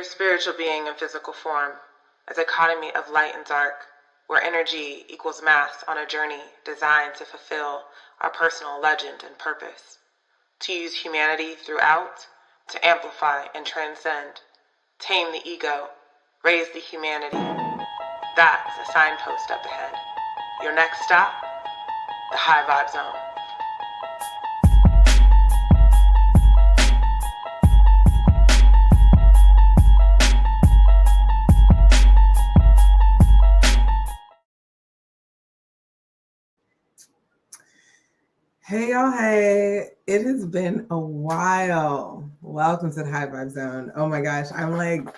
your spiritual being in physical form, a dichotomy of light and dark, where energy equals mass on a journey designed to fulfill our personal legend and purpose, to use humanity throughout, to amplify and transcend, tame the ego, raise the humanity. That's a signpost up ahead. Your next stop, the High Vibe Zone. Hey y'all, hey, it has been a while. Welcome to the High Vibe Zone. Oh my gosh, I'm like,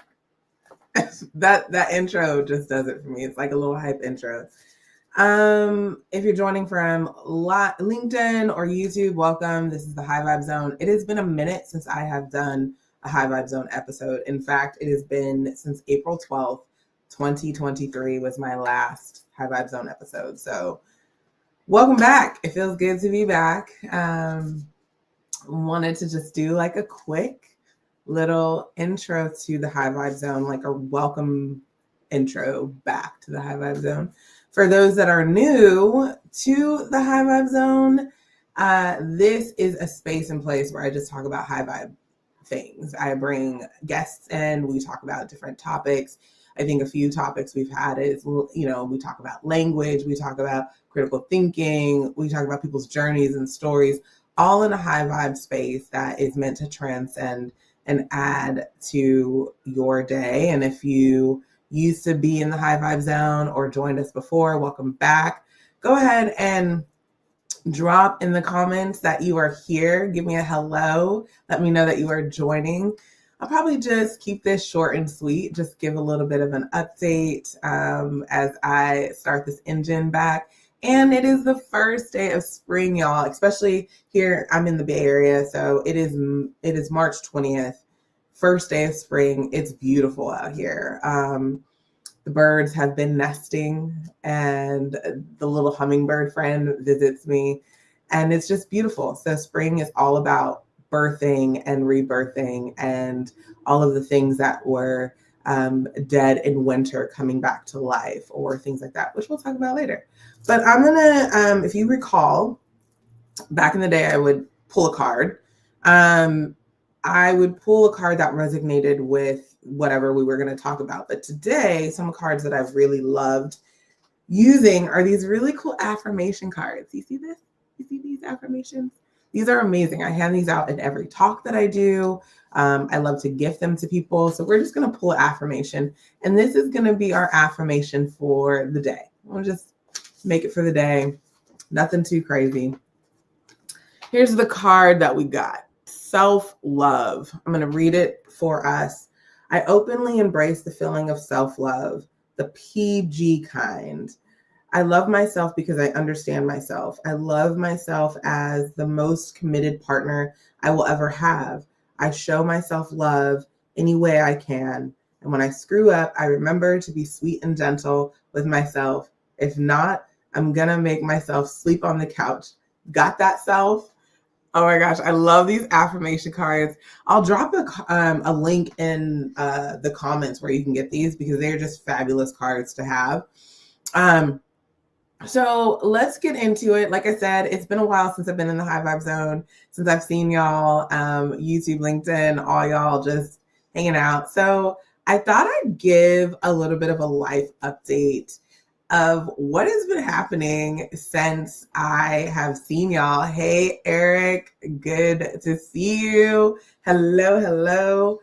that intro just does it for me. It's like a little hype intro. If you're joining from LinkedIn or YouTube, welcome. This is the High Vibe Zone. It has been a minute since I have done a High Vibe Zone episode. In fact, it has been since April 12th, 2023 was my last High Vibe Zone episode. So welcome back. It feels good to be back. Wanted to just do like a quick little intro to the High Vibe Zone, like a welcome intro back to the High Vibe Zone. For those that are new to the High Vibe Zone, this is a space and place where I just talk about high vibe things. I bring guests in, we talk about different topics. I think a few topics we've had is, we talk about language, we talk about critical thinking, we talk about people's journeys and stories, all in a high vibe space that is meant to transcend and add to your day. And if you used to be in the High Vibe Zone or joined us before, welcome back. Go ahead and drop in the comments that you are here. Give me a hello. Let me know that you are joining. I'll probably just keep this short and sweet, just give a little bit of an update as I start this engine back. And it is the first day of spring, y'all, especially here. I'm in the Bay Area, so it is March 20th, first day of spring. It's beautiful out here. The birds have been nesting and the little hummingbird friend visits me, and it's just beautiful. So spring is all about birthing and rebirthing and all of the things that were dead in winter coming back to life or things like that, which we'll talk about later. But I'm gonna, if you recall, back in the day, I would pull a card. I would pull a card that resonated with whatever we were going to talk about. But today, some cards that I've really loved using are these really cool affirmation cards. You see this? You see these affirmations? These are amazing. I hand these out in every talk that I do. I love to gift them to people. So we're just going to pull an affirmation. And this is going to be our affirmation for the day. We'll just make it for the day. Nothing too crazy. Here's the card that we got. Self-love. I'm going to read it for us. I openly embrace the feeling of self-love, the PG kind. I love myself because I understand myself. I love myself as the most committed partner I will ever have. I show myself love any way I can. And when I screw up, I remember to be sweet and gentle with myself. If not, I'm going to make myself sleep on the couch. Got that, self? Oh my gosh, I love these affirmation cards. I'll drop a link in the comments where you can get these because they're just fabulous cards to have. So let's get into it. Like I said, it's been a while since I've been in the High Vibe Zone, since I've seen y'all, YouTube, LinkedIn, all y'all just hanging out. So I thought I'd give a little bit of a life update of what has been happening since I have seen y'all. Hey, Eric, good to see you. Hello.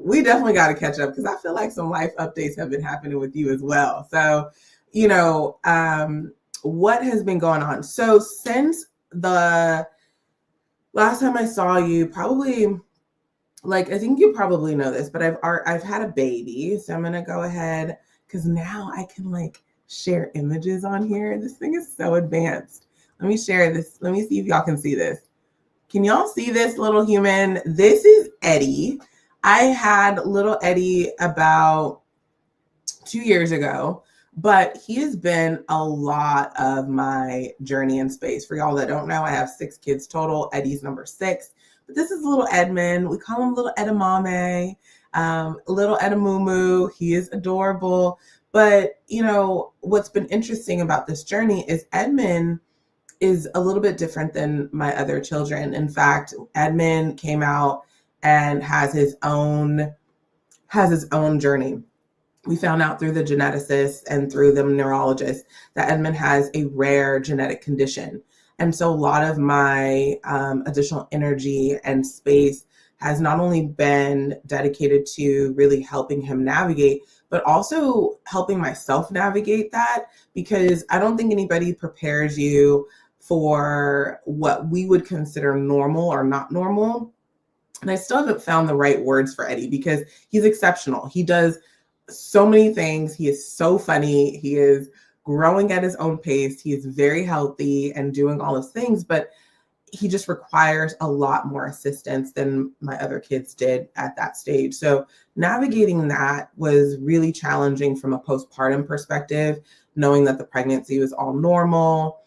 We definitely got to catch up because I feel like some life updates have been happening with you as well. So, what has been going on? So since the last time I saw you, probably, like, I think you probably know this, but I've had a baby. So I'm going to go ahead because now I can like share images on here. This thing is so advanced. Let me share this. Let me see if y'all can see this. Can y'all see this little human? This is Eddie. I had little Eddie about 2 years ago, but he has been a lot of my journey in space. For y'all that don't know, I have 6 kids total. Eddie's number 6. But this is little Edmund. We call him little Edamame. Little Edamumu, he is adorable. But, you know, what's been interesting about this journey is Edmund is a little bit different than my other children. In fact, Edmund came out and has his own journey. We found out through the geneticists and through the neurologists that Edmund has a rare genetic condition. And so a lot of my additional energy and space has not only been dedicated to really helping him navigate, but also helping myself navigate that, because I don't think anybody prepares you for what we would consider normal or not normal. And I still haven't found the right words for Eddie because he's exceptional. He does so many things. He is so funny. He is growing at his own pace. He is very healthy and doing all those things, but he just requires a lot more assistance than my other kids did at that stage. So navigating that was really challenging from a postpartum perspective, knowing that the pregnancy was all normal.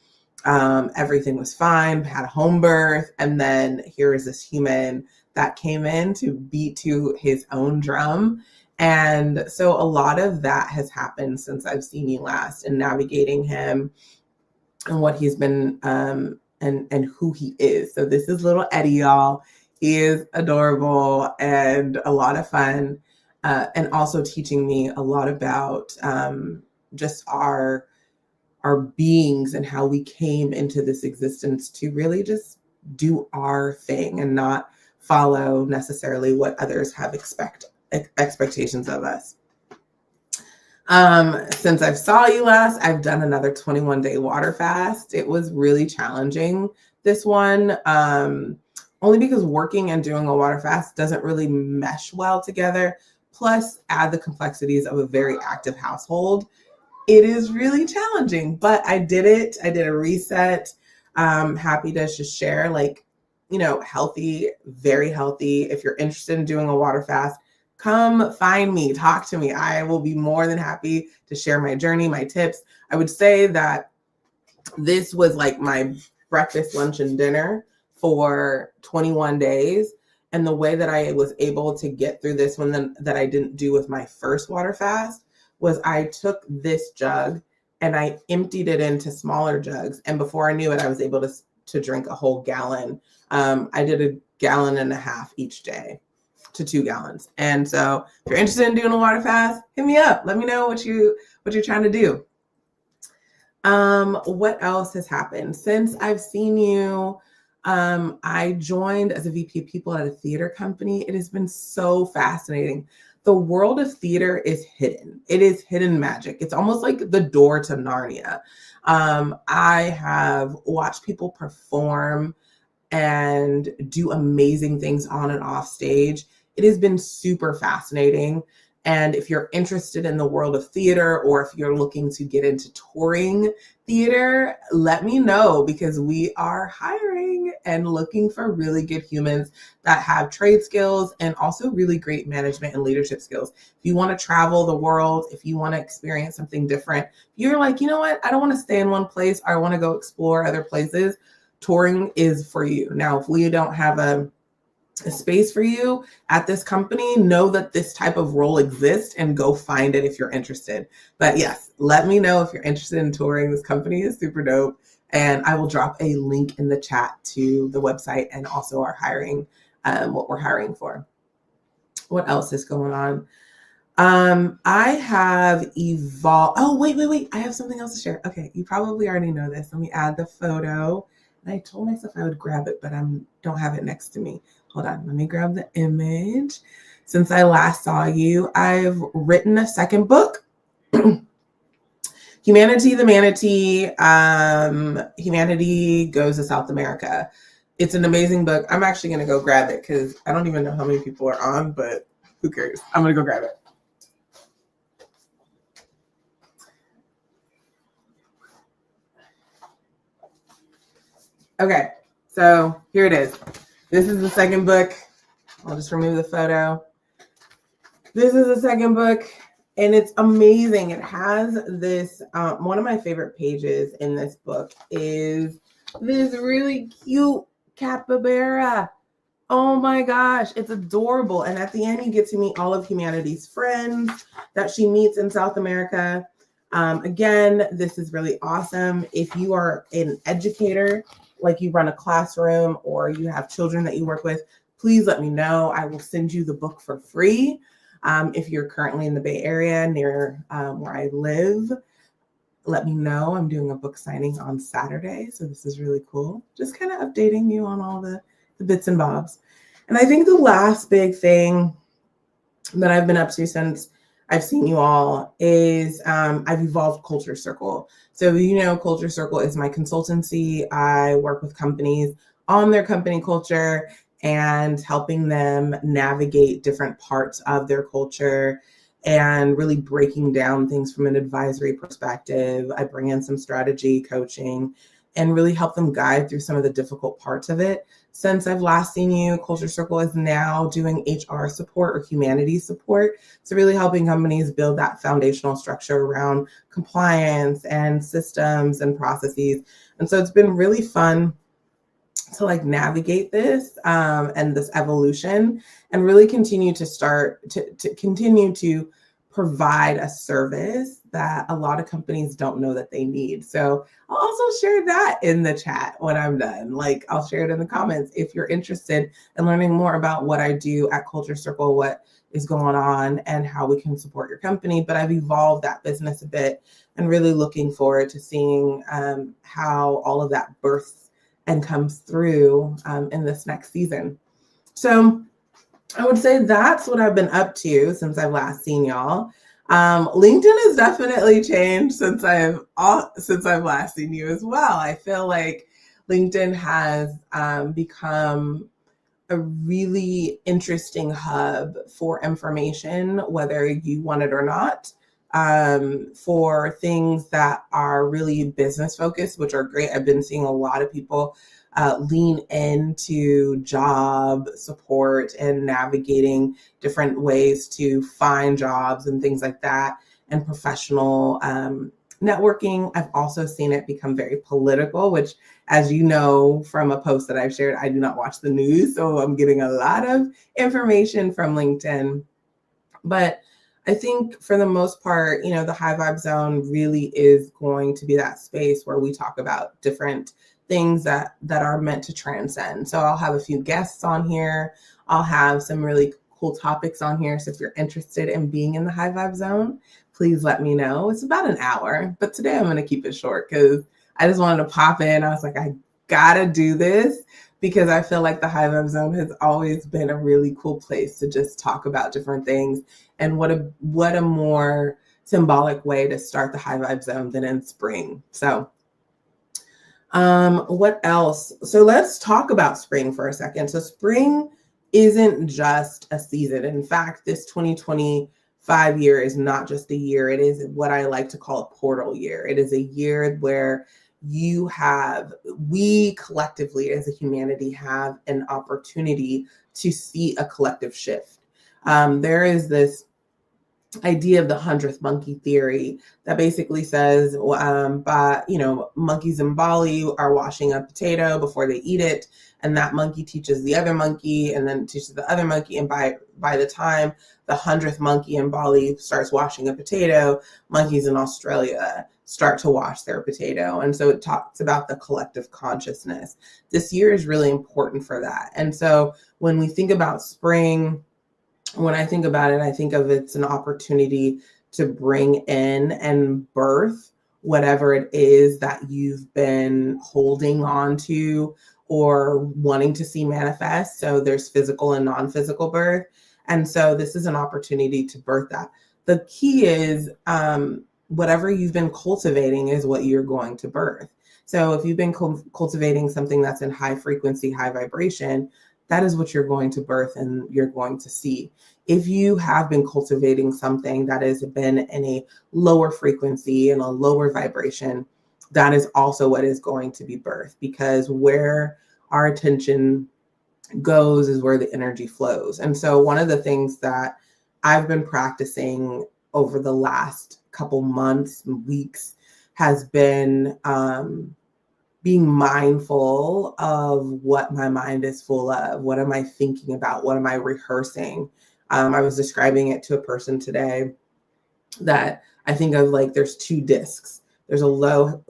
Everything was fine, had a home birth. And then here is this human that came in to beat to his own drum. And so a lot of that has happened since I've seen you last, and navigating him and what he's been, and who he is. So this is little Eddie, y'all. He is adorable and a lot of fun, and also teaching me a lot about just our beings and how we came into this existence to really just do our thing and not follow necessarily what others have expectations of us. Since I've saw you last, I've done another 21-day water fast. It was really challenging, this one, only because working and doing a water fast doesn't really mesh well together. Plus, add the complexities of a very active household. It is really challenging, but I did it. I did a reset. Happy to just share, like, you know, healthy, very healthy. If you're interested in doing a water fast, come find me, talk to me. I will be more than happy to share my journey, my tips. I would say that this was like my breakfast, lunch, and dinner for 21 days. And the way that I was able to get through this one that I didn't do with my first water fast was I took this jug and I emptied it into smaller jugs. And before I knew it, I was able to drink a whole gallon. I did 1.5 gallons each day to 2 gallons. And so if you're interested in doing a water fast, hit me up. Let me know what you're trying to do. What else has happened since I've seen you? I joined as a VP of people at a theater company. It has been so fascinating. The world of theater is hidden. It is hidden magic. It's almost like the door to Narnia. I have watched people perform and do amazing things on and off stage. It has been super fascinating. And if you're interested in the world of theater, or if you're looking to get into touring theater, let me know, because we are hiring and looking for really good humans that have trade skills and also really great management and leadership skills. If you want to travel the world, if you want to experience something different, you're like, you know what, I don't want to stay in one place. I want to go explore other places. Touring is for you. Now, if we don't have a space for you at this company, know that this type of role exists and go find it if you're interested. But yes, let me know if you're interested in touring. This company is super dope. And I will drop a link in the chat to the website and also our hiring, what we're hiring for. What else is going on? I have evolved. Oh, wait. I have something else to share. Okay, you probably already know this. Let me add the photo. And I told myself I would grab it, but I don't have it next to me. Hold on, let me grab the image. Since I last saw you, I've written a second book, Humanity the Manatee, Humanity Goes to South America. It's an amazing book. I'm actually going to go grab it because I don't even know how many people are on, but who cares? I'm going to go grab it. Okay, so here it is. This is the second book. I'll just remove the photo. This is the second book, and it's amazing. It has this, one of my favorite pages in this book is this really cute capybara. Oh my gosh, it's adorable. And at the end, you get to meet all of humanity's friends that she meets in South America. Again, this is really awesome. If you are an educator, like you run a classroom or you have children that you work with, please let me know. I will send you the book for free. If you're currently in the Bay Area near where I live, let me know. I'm doing a book signing on Saturday. So this is really cool. Just kind of updating you on all the bits and bobs. And I think the last big thing that I've been up to since I've seen you all is I've evolved Culture Circle. So, Culture Circle is my consultancy. I work with companies on their company culture and helping them navigate different parts of their culture and really breaking down things from an advisory perspective. I bring in some strategy coaching and really help them guide through some of the difficult parts of it. Since I've last seen you, Culture Circle is now doing HR support or humanities support. So really helping companies build that foundational structure around compliance and systems and processes. And so it's been really fun to navigate this and this evolution and really continue to continue to provide a service that a lot of companies don't know that they need. So I'll also share that in the chat when I'm done. I'll share it in the comments if you're interested in learning more about what I do at Culture Circle, what is going on and how we can support your company. But I've evolved that business a bit and really looking forward to seeing how all of that births and comes through in this next season. So I would say that's what I've been up to since I've last seen y'all. LinkedIn has definitely changed since I've last seen you as well. I feel like LinkedIn has become a really interesting hub for information, whether you want it or not, for things that are really business focused, which are great. I've been seeing a lot of people lean into job support and navigating different ways to find jobs and things like that, and professional networking. I've also seen it become very political, which, as you know from a post that I've shared, I do not watch the news, so I'm getting a lot of information from LinkedIn. But I think for the most part, the High Vibe Zone really is going to be that space where we talk about different things that are meant to transcend. So I'll have a few guests on here. I'll have some really cool topics on here. So if you're interested in being in the High Vibe Zone, please let me know. It's about an hour, but today I'm going to keep it short because I just wanted to pop in. I was like, I gotta do this because I feel like the High Vibe Zone has always been a really cool place to just talk about different things. And what a more symbolic way to start the High Vibe Zone than in spring. So what else? So let's talk about spring for a second. So spring isn't just a season. In fact, this 2025 year is not just a year. It is what I like to call a portal year. It is a year where we collectively as a humanity have an opportunity to see a collective shift. There is this idea of the 100th monkey theory that basically says, monkeys in Bali are washing a potato before they eat it, and that monkey teaches the other monkey, and then teaches the other monkey, and by the time the 100th monkey in Bali starts washing a potato, monkeys in Australia start to wash their potato. And so it talks about the collective consciousness. This year is really important for that. And so when we think about spring, when I think about it, I think of it's an opportunity to bring in and birth whatever it is that you've been holding on to or wanting to see manifest. So there's physical and non-physical birth. And so this is an opportunity to birth that. The key is whatever you've been cultivating is what you're going to birth. So if you've been cultivating something that's in high frequency, high vibration, that is what you're going to birth and you're going to see. If you have been cultivating something that has been in a lower frequency and a lower vibration, that is also what is going to be birthed, because where our attention goes is where the energy flows. And so one of the things that I've been practicing over the last couple months and weeks has been being mindful of what my mind is full of. What am I thinking about? What am I rehearsing? I was describing it to a person today that I think of like there's two discs. There's a low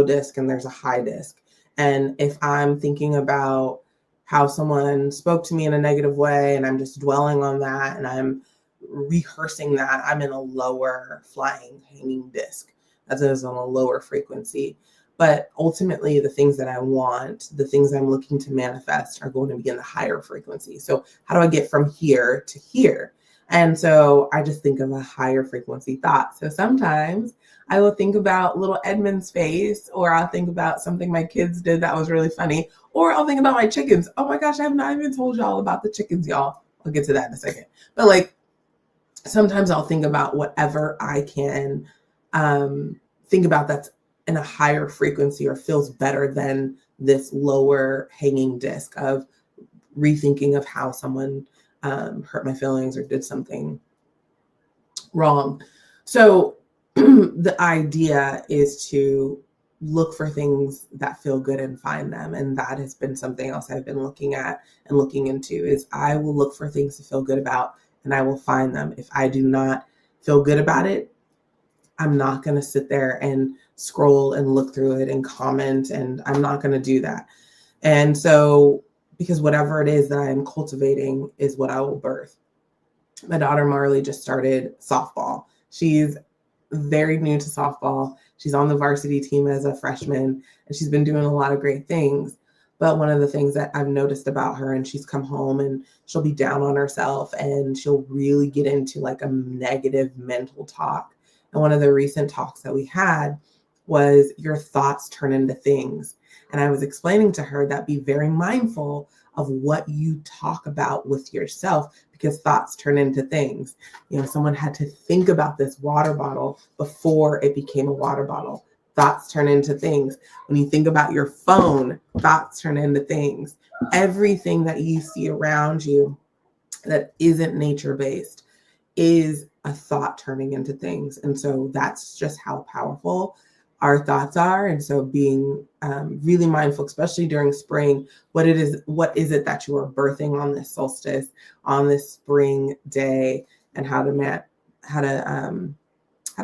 disc and there's a high disc. And if I'm thinking about how someone spoke to me in a negative way and I'm just dwelling on that and I'm rehearsing that, I'm in a lower flying hanging disc. That is on a lower frequency. But ultimately, the things that I want, the things I'm looking to manifest are going to be in the higher frequency. So how do I get from here to here? And so I just think of a higher frequency thought. So sometimes I will think about little Edmund's face, or I'll think about something my kids did that was really funny, or I'll think about my chickens. Oh my gosh, I have not even told y'all about the chickens, y'all. I'll get to that in a second. But like sometimes I'll think about whatever I can think about that's in a higher frequency or feels better than this lower hanging disc of rethinking of how someone hurt my feelings or did something wrong. So the idea is to look for things that feel good and find them. And that has been something else I've been looking at and looking into is I will look for things to feel good about and I will find them. If I do not feel good about it, I'm not going to sit there and scroll and look through it and comment, and I'm not going to do that. And so, because whatever it is that I'm cultivating is what I will birth. My daughter Marley just started softball. She's very new to softball. She's on the varsity team as a freshman, and she's been doing a lot of great things. But one of the things that I've noticed about her, and she's come home and she'll be down on herself and she'll really get into like a negative mental talk. And one of the recent talks that we had was your thoughts turn into things. And I was explaining to her that be very mindful of what you talk about with yourself because thoughts turn into things. You know, someone had to think about this water bottle before it became a water bottle. Thoughts turn into things. When you think about your phone, thoughts turn into things. Everything that you see around you that isn't nature-based is a thought turning into things. And so that's just how powerful our thoughts are. And so being really mindful, especially during spring, what is it that you are birthing on this solstice, on this spring day, and how to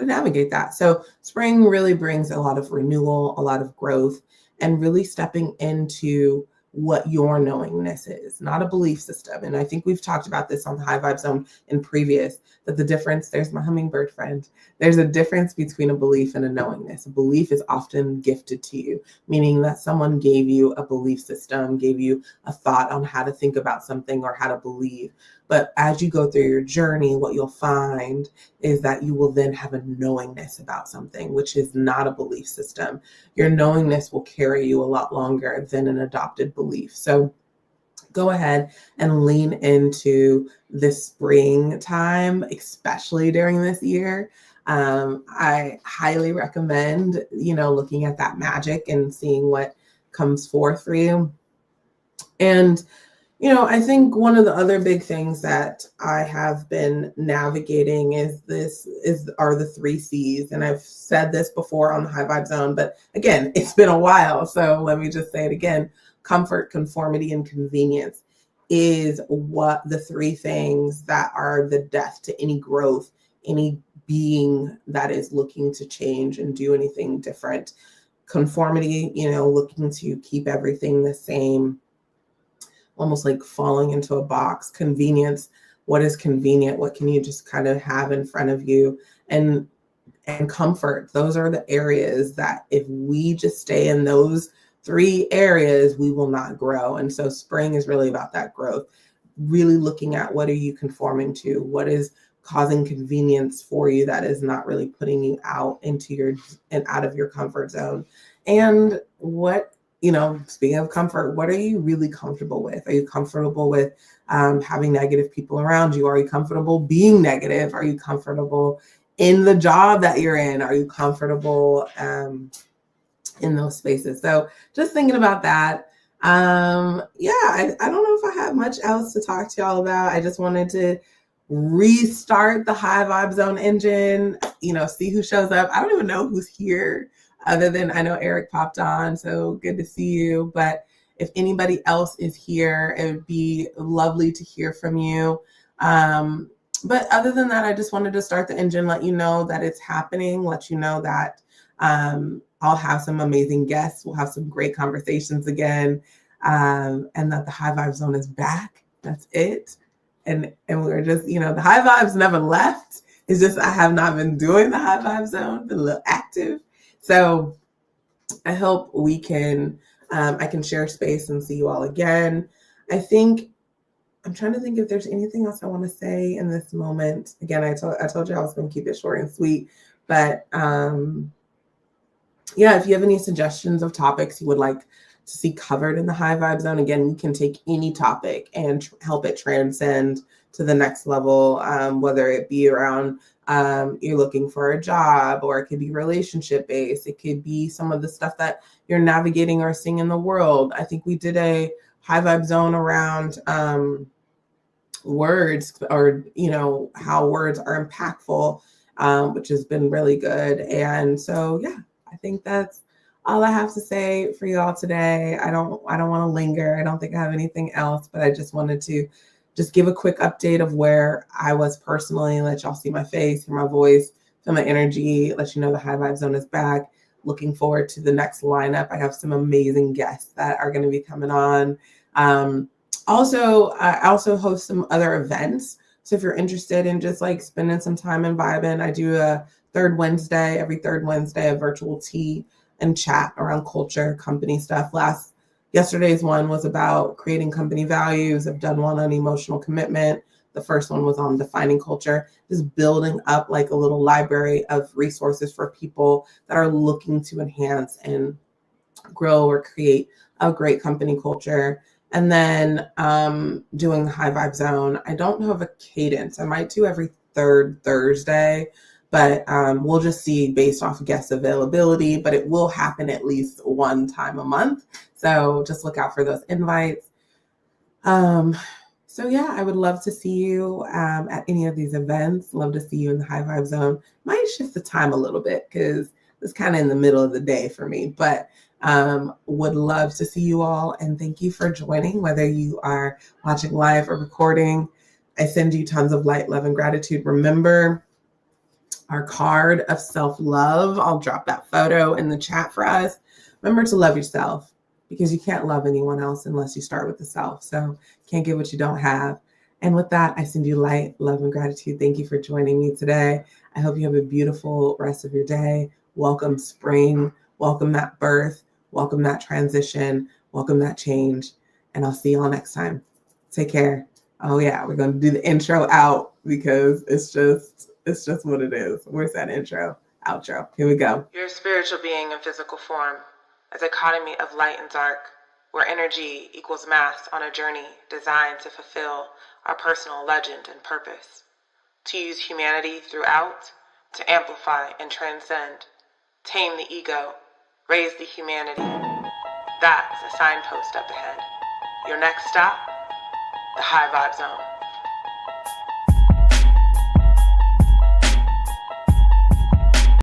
navigate that. So spring really brings a lot of renewal, a lot of growth, and really stepping into what your knowingness is, not a belief system. And I think we've talked about this on the High Vibe Zone in previous, that the difference, there's my hummingbird friend, there's a difference between a belief and a knowingness. A belief is often gifted to you, meaning that someone gave you a belief system, gave you a thought on how to think about something or how to believe. But as you go through your journey, what you'll find is that you will then have a knowingness about something, which is not a belief system. Your knowingness will carry you a lot longer than an adopted belief. So go ahead and lean into this spring time, especially during this year. I highly recommend, looking at that magic and seeing what comes forth for you. And I think one of the other big things that I have been navigating are the 3 C's. And I've said this before on the High Vibe Zone, but again, it's been a while. So let me just say it again. Comfort, conformity, and convenience is what the 3 things that are the death to any growth, any being that is looking to change and do anything different. Conformity, looking to keep everything the same, almost like falling into a box. Convenience, what is convenient? What can you just kind of have in front of you? And comfort, those are the areas that if we just stay in those 3 areas, we will not grow. And so spring is really about that growth, really looking at what are you conforming to? What is causing convenience for you that is not really putting you out out of your comfort zone? And what, speaking of comfort, what are you really comfortable with? Are you comfortable with having negative people around you? Are you comfortable being negative? Are you comfortable in the job that you're in? Are you comfortable in those spaces? So just thinking about that. I don't know if I have much else to talk to y'all about. I just wanted to restart the High Vibe Zone engine, see who shows up. I don't even know who's here. other than, I know Eric popped on, so good to see you. But if anybody else is here, it would be lovely to hear from you. But other than that, I just wanted to start the engine, let you know that it's happening, let you know that I'll have some amazing guests. We'll have some great conversations again, and that the High Vibe Zone is back. That's it. And we're just, the high vibes never left. It's just I have not been doing the High Vibe Zone, been a little active. So I hope we can, I can share space and see you all again. I'm trying to think if there's anything else I want to say in this moment. Again, I told you I was going to keep it short and sweet, but yeah, if you have any suggestions of topics you would like to see covered in the High Vibe Zone, again, you can take any topic and help it transcend to the next level, whether it be around you're looking for a job, or it could be relationship based. It could be some of the stuff that you're navigating or seeing in the world. I think we did a High Vibe Zone around words, or how words are impactful, which has been really good. And so yeah, I think that's all I have to say for y'all today. I don't want to linger. I don't think I have anything else, but I just wanted to just give a quick update of where I was personally, let y'all see my face, hear my voice, feel my energy, let you know the High Vibe Zone is back. Looking forward to the next lineup. I have some amazing guests that are going to be coming on. Also, I also host some other events. So if you're interested in just like spending some time and vibing, I do every third Wednesday, a virtual tea and chat around culture, company stuff. Yesterday's one was about creating company values. I've done one on emotional commitment. The first one was on defining culture, just building up like a little library of resources for people that are looking to enhance and grow or create a great company culture. And then doing the High Vibe Zone. I don't know of a cadence. I might do every third Thursday, but we'll just see based off guest availability, but it will happen at least one time a month. So just look out for those invites. So yeah, I would love to see you at any of these events. Love to see you in the High Vibe Zone. Might shift the time a little bit because it's kind of in the middle of the day for me, but would love to see you all. And thank you for joining, whether you are watching live or recording. I send you tons of light, love, and gratitude. Remember our card of self-love. I'll drop that photo in the chat for us. Remember to love yourself, because you can't love anyone else unless you start with the self. So can't give what you don't have. And with that, I send you light, love, and gratitude. Thank you for joining me today. I hope you have a beautiful rest of your day. Welcome spring. Welcome that birth. Welcome that transition. Welcome that change. And I'll see y'all next time. Take care. Oh yeah, we're going to do the intro out because it's just what it is. Where's that intro? Outro. Here we go. You're a spiritual being in physical form, a dichotomy of light and dark, where energy equals mass on a journey designed to fulfill our personal legend and purpose. To use humanity throughout, to amplify and transcend, tame the ego, raise the humanity. That's a signpost up ahead. Your next stop, the High Vibe Zone.